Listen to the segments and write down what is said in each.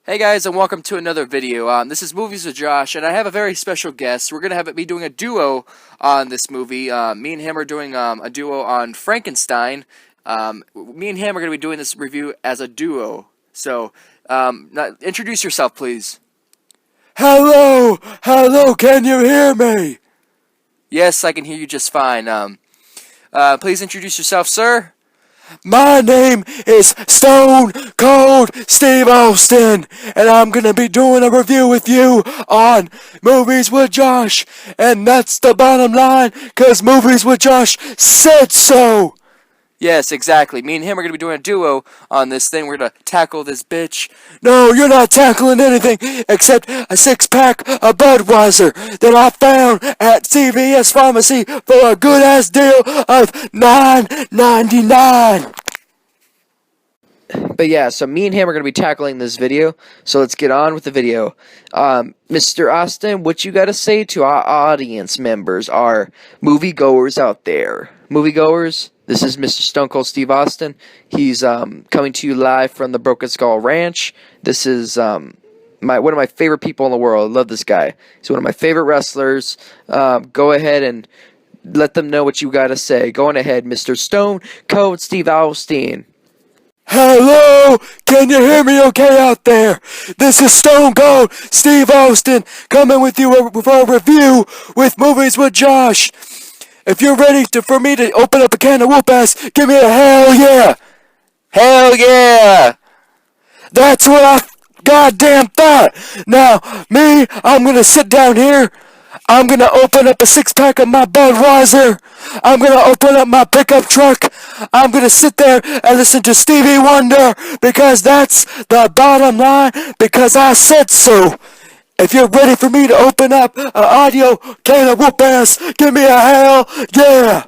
Hey guys, and welcome to another video. This is Movies with Josh, and I have a very special guest. We're gonna be doing a duo on this movie. Me and him are doing a duo on Frankenstein. Me and him are gonna be doing this review as a duo. So, introduce yourself, please. Hello, can you hear me? Yes, I can hear you just fine. Please introduce yourself, sir. My name is Stone Cold Steve Austin, and I'm gonna be doing a review with you on Movies with Josh, and that's the bottom line, 'cause Movies with Josh said so. Yes, exactly. Me and him are gonna be doing a duo on this thing. We're gonna tackle this bitch. No, you're not tackling anything except a six-pack of Budweiser that I found at CVS Pharmacy for a good-ass deal of $9.99. But yeah, so me and him are going to be tackling this video, so let's get on with the video. Mr. Austin, what you got to say to our audience members, our moviegoers out there? Moviegoers, this is Mr. Stone Cold Steve Austin. He's coming to you live from the Broken Skull Ranch. This is one of my favorite people in the world. I love this guy. He's one of my favorite wrestlers. Go ahead and let them know what you got to say. Go on ahead, Mr. Stone Cold Steve Austin. Hello, can you hear me okay out there? This is Stone Cold Steve Austin coming with you for a review with Movies with Josh. If you're ready for me to open up a can of whoop ass, give me a hell yeah. Hell yeah! That's what I goddamn thought. Now, I'm gonna sit down here. I'm gonna open up a six-pack of my Budweiser. I'm gonna open up my pickup truck. I'm gonna sit there and listen to Stevie Wonder, because that's the bottom line, because I said so. If you're ready for me to open up an audio can of whoop ass, give me a hell yeah.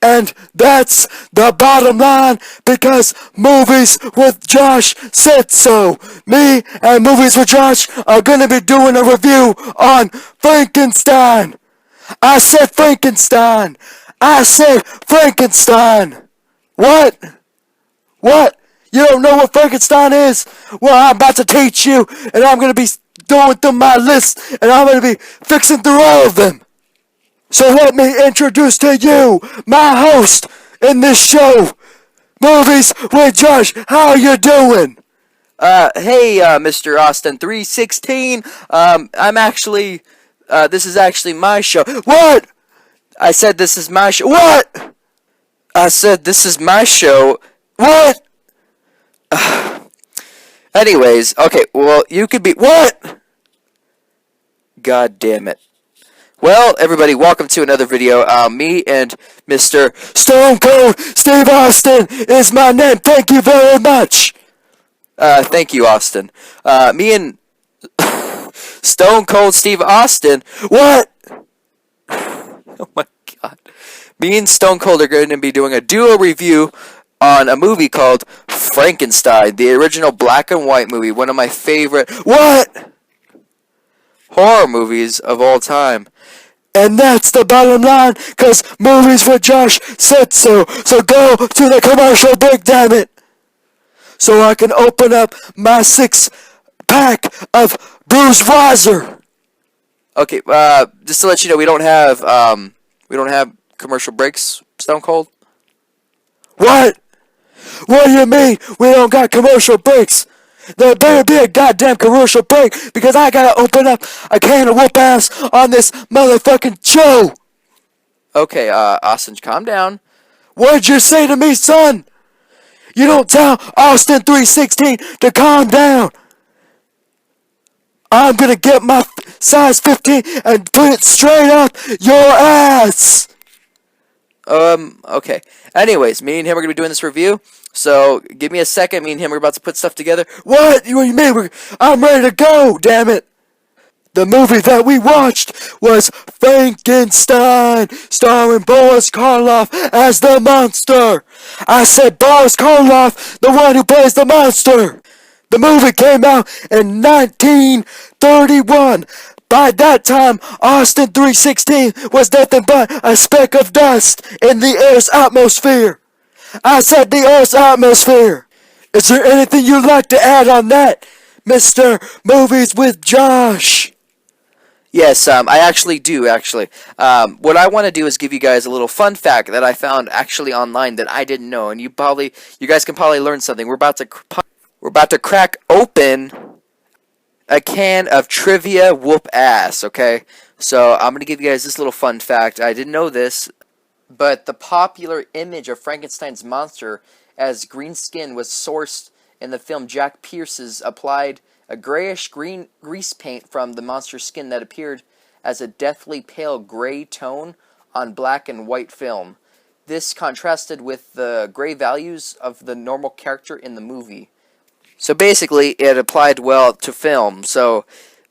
And that's the bottom line, because Movies with Josh said so. Me and Movies with Josh are gonna be doing a review on Frankenstein. I said Frankenstein. I said Frankenstein. What? What? You don't know what Frankenstein is? Well, I'm about to teach you, and I'm gonna be going through my list, and I'm gonna be fixing through all of them. So let me introduce to you my host in this show, Movies with Josh. How you doing? Hey, Mr. Austin 316. This is actually my show. What? I said this is my show. What? I said this is my show. What? Anyways, okay, well, you could be. What? God damn it. Well, everybody, welcome to another video. Me and Mr. Stone Cold Steve Austin is my name. Thank you very much. Thank you, Austin. Me and Stone Cold Steve Austin. What? Oh my god. Me and Stone Cold are going to be doing a duo review on a movie called Frankenstein, the original black and white movie, one of my favorite horror movies of all time. And that's the bottom line, because Movies with Josh said so. So go to the commercial break, damn it. So I can open up my six-pack of Bruce Weiser. Okay, just to let you know, we don't have commercial breaks, Stone Cold. What? What do you mean we don't got commercial breaks? There better be a goddamn commercial break, because I gotta open up a can of whoop ass on this motherfucking show. Okay, Austin, calm down. What'd you say to me, son? You don't tell Austin 316 to calm down. I'm gonna get my size 15 and put it straight up your ass. Okay. Anyways, me and him are going to be doing this review, so give me a second. Me and him are about to put stuff together. What do you mean? I'm ready to go, damn it. The movie that we watched was Frankenstein, starring Boris Karloff as the monster. I said Boris Karloff, the one who plays the monster. The movie came out in 1931. By that time, Austin 316 was nothing but a speck of dust in the Earth's atmosphere. I said the Earth's atmosphere. Is there anything you'd like to add on that, Mr. Movies with Josh? Yes, I actually do, actually. What I want to do is give you guys a little fun fact that I found actually online that I didn't know, and you guys can probably learn something. We're about to crack open a can of trivia whoop ass, okay? So I'm going to give you guys this little fun fact. I didn't know this, but the popular image of Frankenstein's monster as green skin was sourced in the film. Jack Pierce's applied a grayish-green grease paint from the monster's skin that appeared as a deathly pale gray tone on black and white film. This contrasted with the gray values of the normal character in the movie. So basically, it applied well to film. So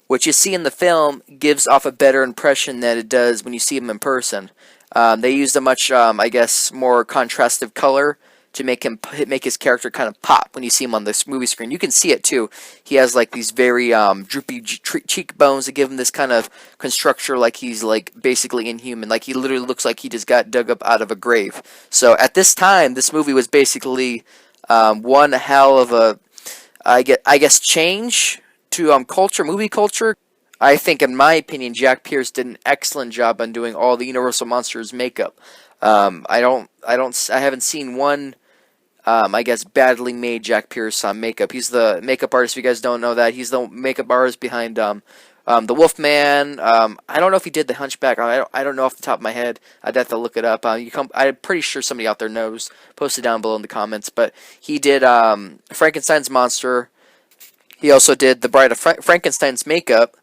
what you see in the film gives off a better impression than it does when you see him in person. They used a much, I guess, more contrastive color to make his character kind of pop when you see him on this movie screen. You can see it too. He has like these very droopy cheekbones that give him this kind of constructure, like he's like basically inhuman. Like he literally looks like he just got dug up out of a grave. So at this time, this movie was basically one hell of a, I guess, change to movie culture. I think, in my opinion, Jack Pierce did an excellent job on doing all the Universal Monsters makeup. I haven't seen one, I guess, badly made Jack Pierce makeup. He's the makeup artist. If you guys don't know that, he's the makeup artist behind the Wolfman. I don't know if he did the Hunchback. I don't know off the top of my head. I'd have to look it up. I'm pretty sure somebody out there knows. Post it down below in the comments. But he did Frankenstein's monster. He also did the Bride of Frankenstein's makeup.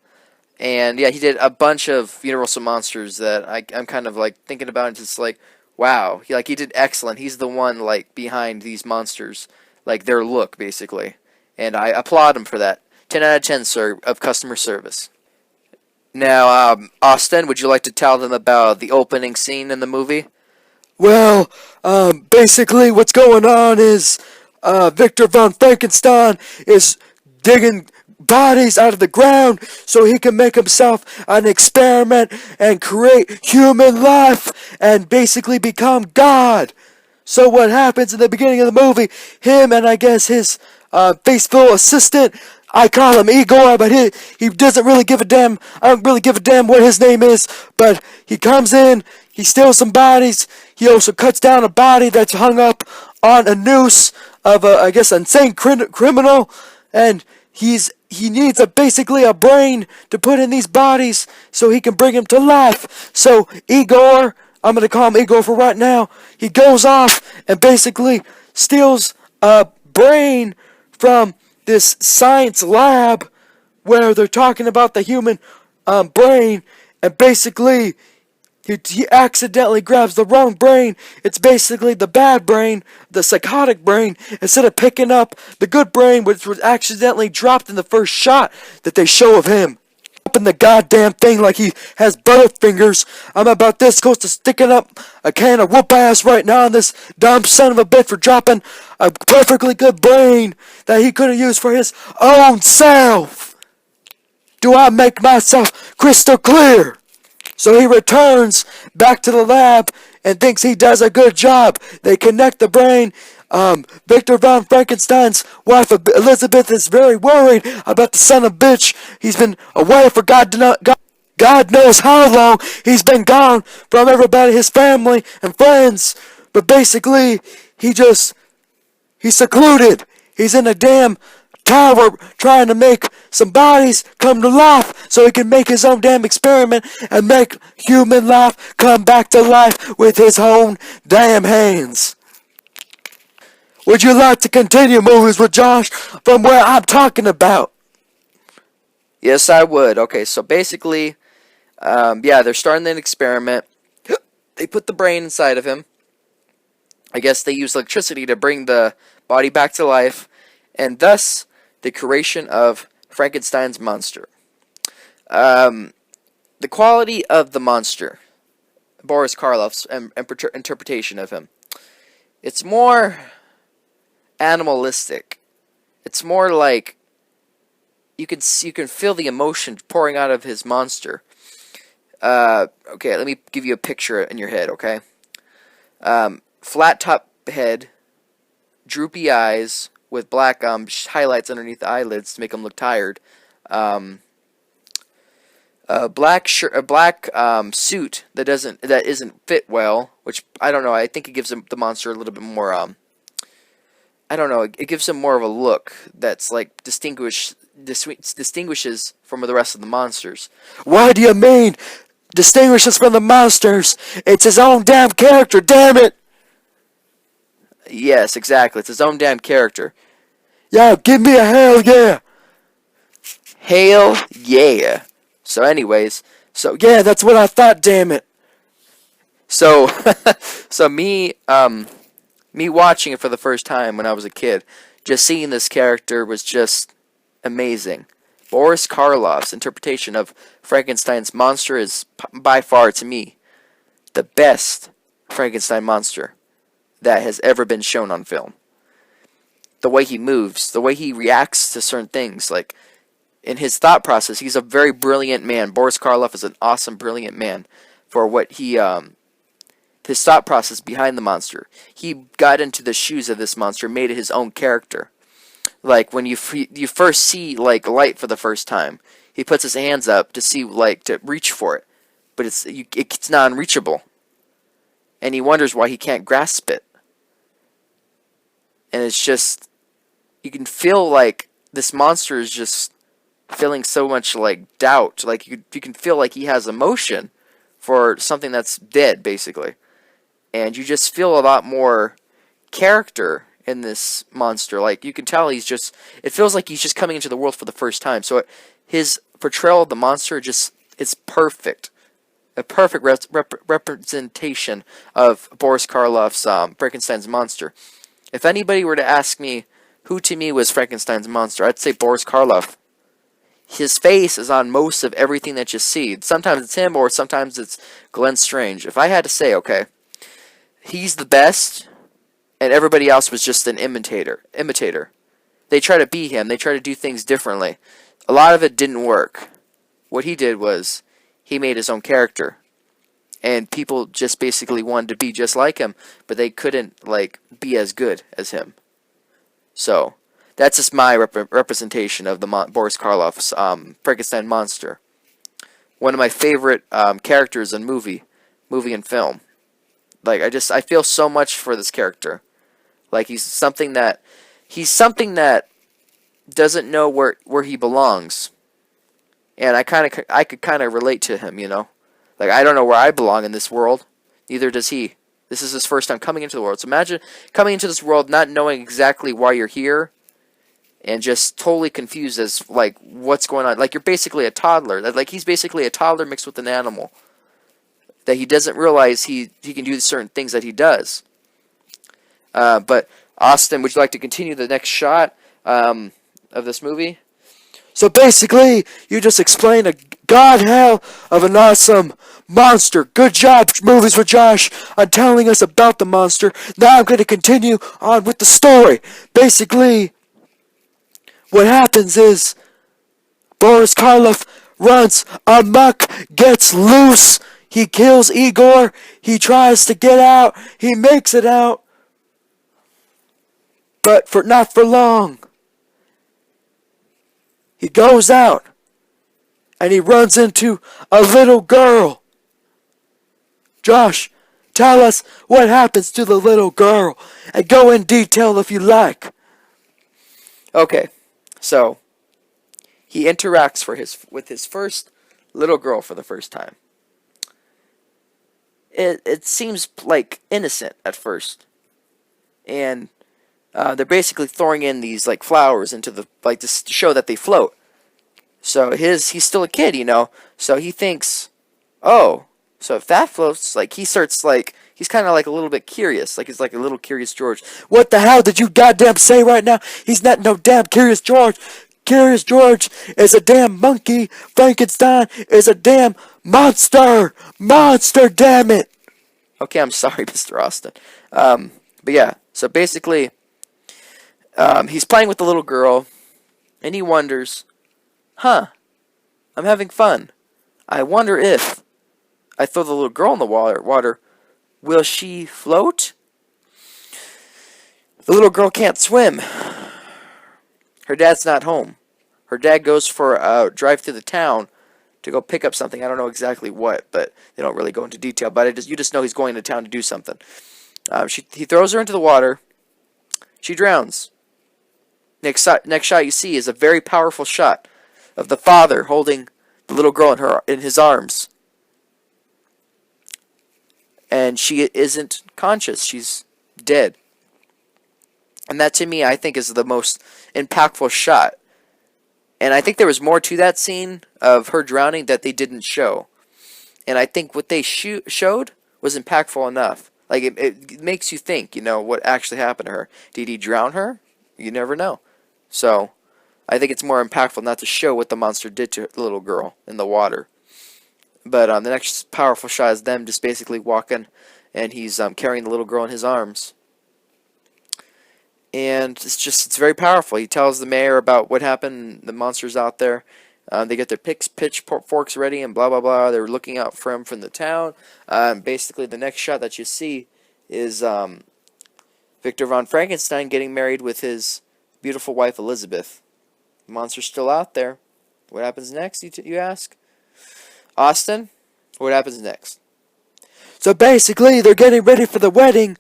And yeah, he did a bunch of Universal Monsters that I'm kind of like thinking about, and just like, wow, he did excellent. He's the one like behind these monsters, like their look basically, and I applaud him for that. 10 out of 10, sir, of customer service. Now, Austin, would you like to tell them about the opening scene in the movie? Well, basically what's going on is Victor von Frankenstein is digging bodies out of the ground so he can make himself an experiment and create human life and basically become God. So what happens in the beginning of the movie, him and I guess his faithful assistant, I call him Igor, but he doesn't really give a damn. I don't really give a damn what his name is, but he comes in, he steals some bodies, he also cuts down a body that's hung up on a noose of a, I guess, insane criminal, and he needs basically a brain to put in these bodies so he can bring him to life. So Igor, I'm going to call him Igor for right now, he goes off and basically steals a brain from this science lab where they're talking about the human brain, and basically he accidentally grabs the wrong brain. It's basically the bad brain, the psychotic brain, instead of picking up the good brain, which was accidentally dropped in the first shot that they show of him. Up in the goddamn thing like he has butterfingers. I'm about this close to sticking up a can of whoop ass right now on this dumb son of a bitch for dropping a perfectly good brain that he could have used for his own self. Do I make myself crystal clear? So he returns back to the lab and thinks he does a good job. They connect the brain. Victor von Frankenstein's wife Elizabeth is very worried about the son of a bitch. He's been away for God knows how long. He's been gone from everybody, his family and friends. But basically, he's secluded. He's in a damn tower trying to make some bodies come to life so he can make his own damn experiment and make human life come back to life with his own damn hands. Would you like to continue Movies with Josh from where I'm talking about? Yes, I would. Okay, so basically, yeah, they're starting an experiment. They put the brain inside of him. I guess they use electricity to bring the body back to life, and thus the creation of Frankenstein's monster. The quality of the monster, Boris Karloff's interpretation of him, it's more animalistic. It's more like you can feel the emotion pouring out of his monster. Okay, let me give you a picture in your head. Okay, flat top head, droopy eyes, with black highlights underneath the eyelids to make him look tired. A black suit that isn't fit well, which I don't know. I think it gives the monster a little bit more. I don't know. It gives him more of a look that's like distinguishes from the rest of the monsters. What do you mean? Distinguishes from the monsters? It's his own damn character, damn it! Yes, exactly. It's his own damn character. Yeah, give me a hell yeah! Hail yeah. So anyways, Yeah, that's what I thought, damn it. so so me watching it for the first time when I was a kid, just seeing this character was just amazing. Boris Karloff's interpretation of Frankenstein's monster is by far, to me, the best Frankenstein monster that has ever been shown on film. The way he moves, the way he reacts to certain things, like in his thought process, he's a very brilliant man. Boris Karloff is an awesome, brilliant man for what his thought process behind the monster. He got into the shoes of this monster, made it his own character. Like when you first see like light for the first time, he puts his hands up to see like to reach for it, but it's not unreachable, and he wonders why he can't grasp it. And it's just you can feel like this monster is just feeling so much like doubt. Like you can feel like he has emotion for something that's dead, basically. And you just feel a lot more character in this monster. Like, you can tell it feels like he's just coming into the world for the first time. So his portrayal of the monster it's perfect. A perfect representation of Boris Karloff's Frankenstein's monster. If anybody were to ask me who to me was Frankenstein's monster, I'd say Boris Karloff. His face is on most of everything that you see. Sometimes it's him, or sometimes it's Glenn Strange. If I had to say, okay, he's the best, and everybody else was just an imitator. They try to be him. They try to do things differently. A lot of it didn't work. What he did was he made his own character, and people just basically wanted to be just like him, but they couldn't like be as good as him. So that's just my representation of the Boris Karloff's Frankenstein monster. One of my favorite characters in movie and film. Like I feel so much for this character. Like he's something that doesn't know where he belongs. And I could kind of relate to him, you know. Like I don't know where I belong in this world. Neither does he. This is his first time coming into the world. So imagine coming into this world not knowing exactly why you're here and just totally confused as like what's going on. Like you're basically a toddler. Like he's basically a toddler mixed with an animal. That he doesn't realize he can do certain things that he does. But Austin, would you like to continue the next shot of this movie? So basically, you just explained a god hell of an awesome monster. Good job, Movies with Josh, on telling us about the monster. Now I'm going to continue on with the story. Basically, what happens is Boris Karloff runs amok, gets loose. He kills Igor. He tries to get out. He makes it out. But not for long. He goes out. And he runs into a little girl. Josh, tell us what happens to the little girl. And go in detail if you like. Okay, so he interacts with his first little girl for the first time. It seems like innocent at first, and they're basically throwing in these like flowers into the to show that they float. So he's still a kid, you know. So he thinks, oh, so if that floats, like he starts like he's kind of like a little bit curious, like he's like a little Curious George. What the hell did you goddamn say right now? He's not no damn Curious George. Curious George is a damn monkey. Frankenstein is a damn monster. Monster, damn it. Okay, I'm sorry, Mr. Austin. But yeah, so basically, he's playing with the little girl, and he wonders, I'm having fun. I wonder if I throw the little girl in the water, will she float? The little girl can't swim. her dad's not home. Her dad goes for a drive through the town to go pick up something. I don't know exactly what, but they don't really go into detail. But you just know he's going to town to do something. He throws her into the water. She drowns. Next shot you see is a very powerful shot of the father holding the little girl in his arms. And she isn't conscious. She's dead. And that, to me, I think is the most impactful shot. And I think there was more to that scene of her drowning that they didn't show. And I think what they showed was impactful enough. Like, it makes you think, what actually happened to her. Did he drown her? You never know. So, I think it's more impactful not to show what the monster did to the little girl in the water. But the next powerful shot is them just basically walking, and he's carrying the little girl in his arms. And it's very powerful. He tells the mayor about what happened, the monster's out there. They get their pitchforks ready and blah, blah, blah. They're looking out for him from the town. Basically, the next shot that you see is Victor von Frankenstein getting married with his beautiful wife, Elizabeth. The monster's still out there. What happens next, you ask? Austin, what happens next? So basically, they're getting ready for the wedding,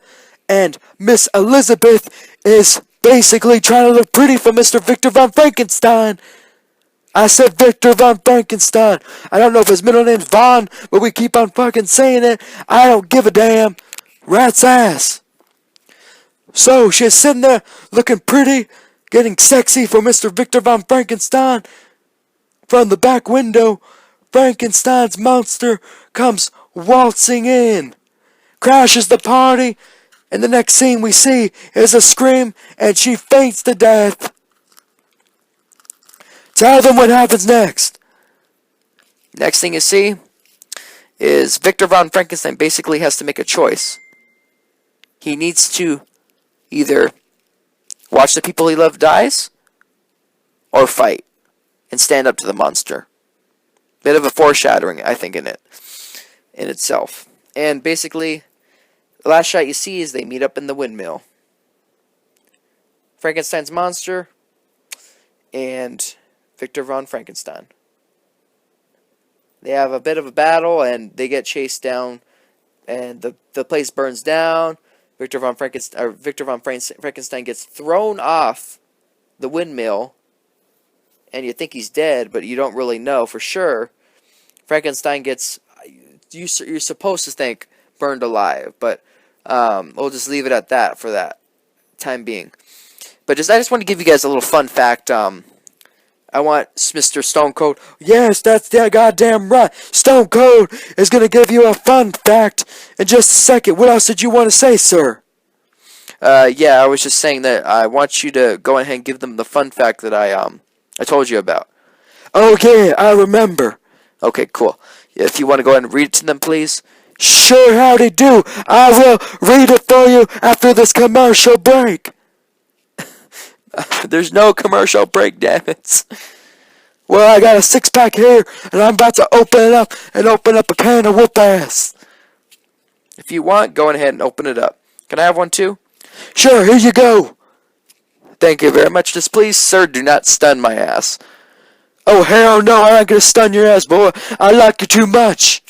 and Miss Elizabeth is basically trying to look pretty for Mr. Victor von Frankenstein. I said Victor von Frankenstein. I don't know if his middle name's Von, but we keep on fucking saying it. I don't give a damn. Rat's ass. So she's sitting there looking pretty, getting sexy for Mr. Victor von Frankenstein. From the back window, Frankenstein's monster comes waltzing in, crashes the party, and the next scene we see is a scream, and she faints to death. Tell them what happens next. Next thing you see is Victor von Frankenstein basically has to make a choice. He needs to either watch the people he loved dies or fight and stand up to the monster. Bit of a foreshadowing, I think, in itself. And basically, the last shot you see is they meet up in the windmill. Frankenstein's monster and Victor von Frankenstein. They have a bit of a battle, and they get chased down, and the place burns down. Victor von Frankenstein gets thrown off the windmill, and you think he's dead, but you don't really know for sure. Frankenstein gets, you're supposed to think, burned alive, but we'll just leave it at that for that time being. But I just want to give you guys a little fun fact. I want Mr. Stone Cold. Yes, that's that goddamn right. Stone Cold is going to give you a fun fact in just a second. What else did you want to say, sir? Yeah, I was just saying that I want you to go ahead and give them the fun fact that I told you about. Oh, yeah, I remember. Okay, cool. If you want to go ahead and read it to them, please. Sure, howdy do. I will read it for you after this commercial break. There's no commercial break, damn it. Well, I got a six-pack here, and I'm about to open it up and open up a can of whoop ass. If you want, go ahead and open it up. Can I have one too? Sure, here you go. Thank you very much. Just please, sir, do not stun my ass. Oh, hell no, I ain't gonna stun your ass, boy. I like you too much.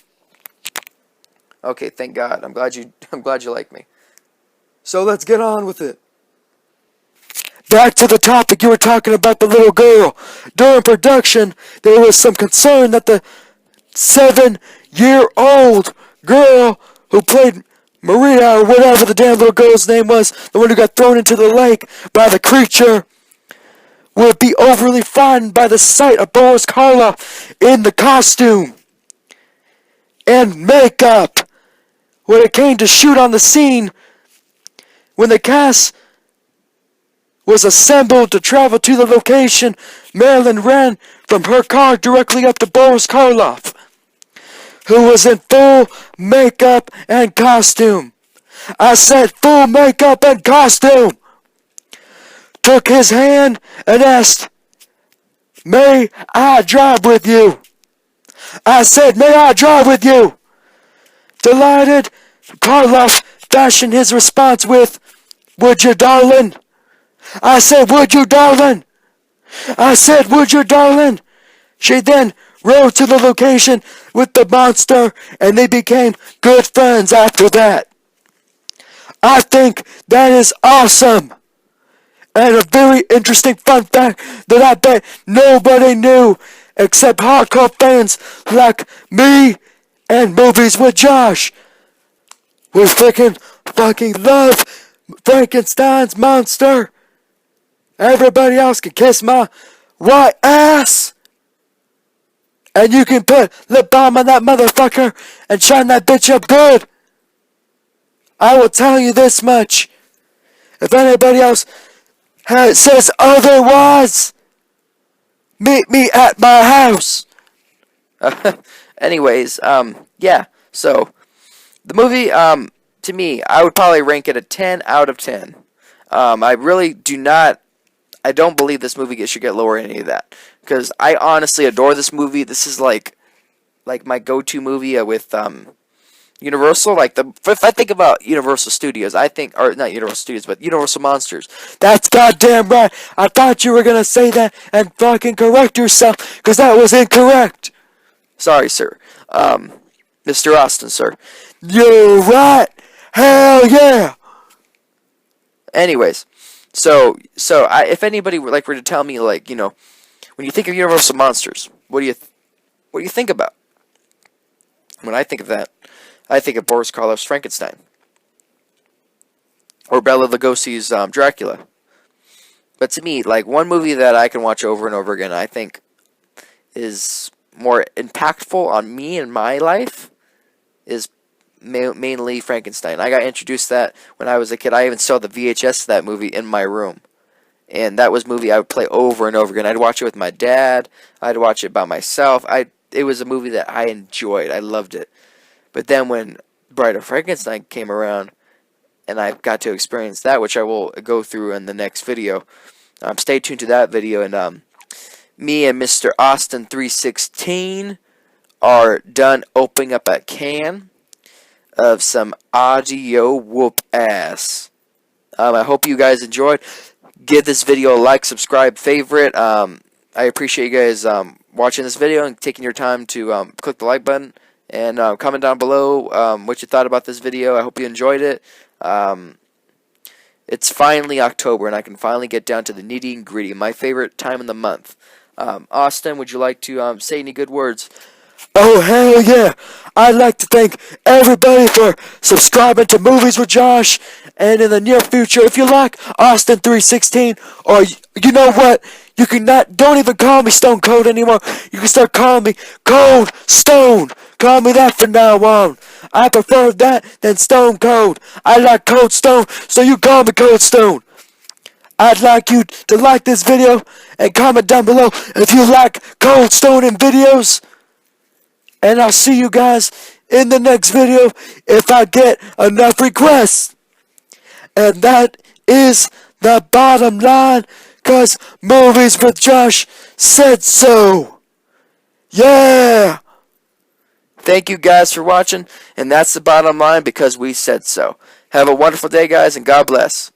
Okay, thank God. I'm glad you like me. So let's get on with it. Back to the topic, you were talking about the little girl. During production, there was some concern that the 7-year-old girl who played Maria, or whatever the damn little girl's name was, the one who got thrown into the lake by the creature, would be overly frightened by the sight of Boris Karloff in the costume and makeup. When it came to shoot on the scene, when the cast was assembled to travel to the location, Marilyn ran from her car directly up to Boris Karloff, who was in full makeup and costume. I said full makeup and costume. Took his hand and asked, "May I drive with you?" I said, "May I drive with you?" Delighted, Karloff fashioned his response with, "Would you, darling?" I said, "Would you, darling?" I said, would you, darling? She then rode to the location with the monster, and they became good friends after that. I think that is awesome. And a very interesting fun fact that I bet nobody knew except hardcore fans like me and Movies with Josh. We freaking fucking love Frankenstein's monster. Everybody else can kiss my white ass. And you can put lip balm on that motherfucker and shine that bitch up good. I will tell you this much. If anybody else says otherwise, meet me at my house. Anyways, yeah. So the movie, to me, I would probably rank it a 10 out of 10. I really do not. I don't believe this movie should get lower than any of that, because I honestly adore this movie. This is like my go-to movie with Universal. If I think about Universal Studios, I think, or not Universal Studios, but Universal Monsters. That's goddamn right. I thought you were gonna say that and fucking correct yourself, because that was incorrect. Sorry, sir. Mr. Austin, sir. You're right. Hell yeah. Anyways, if anybody were to tell me, when you think of Universal Monsters, what do you think about? When I think of that, I think of Boris Karloff's Frankenstein, or Bela Lugosi's Dracula. But to me, one movie that I can watch over and over again, I think is more impactful on me and my life, is mainly Frankenstein. I got introduced to that when I was a kid. I even saw the VHS of that movie in my room. And that was a movie I would play over and over again. I'd watch it with my dad. I'd watch it by myself. It was a movie that I enjoyed. I loved it. But then when Bride of Frankenstein came around, and I got to experience that, which I will go through in the next video. Stay tuned to that video. And me and Mr. Austin 316 are done opening up a can of some audio whoop ass. I hope you guys enjoyed. Give this video a like, subscribe, favorite. I appreciate you guys watching this video and taking your time to click the like button, and comment down below what you thought about this video. I hope you enjoyed it. It's finally October, and I can finally get down to the nitty and gritty, my favorite time in the month. Austin, would you like to say any good words? Oh, hell yeah. I'd like to thank everybody for subscribing to Movies with Josh. And in the near future, if you like Austin 316, or you know what, don't even call me Stone Cold anymore. You can start calling me Cold Stone. Call me that from now on. I prefer that than Stone Cold. I like Cold Stone, so you call me Cold Stone. I'd like you to like this video and comment down below if you like Cold Stone in videos. And I'll see you guys in the next video if I get enough requests. And that is the bottom line, because Movies with Josh said so. Yeah! Thank you guys for watching, and that's the bottom line, because we said so. Have a wonderful day, guys, and God bless.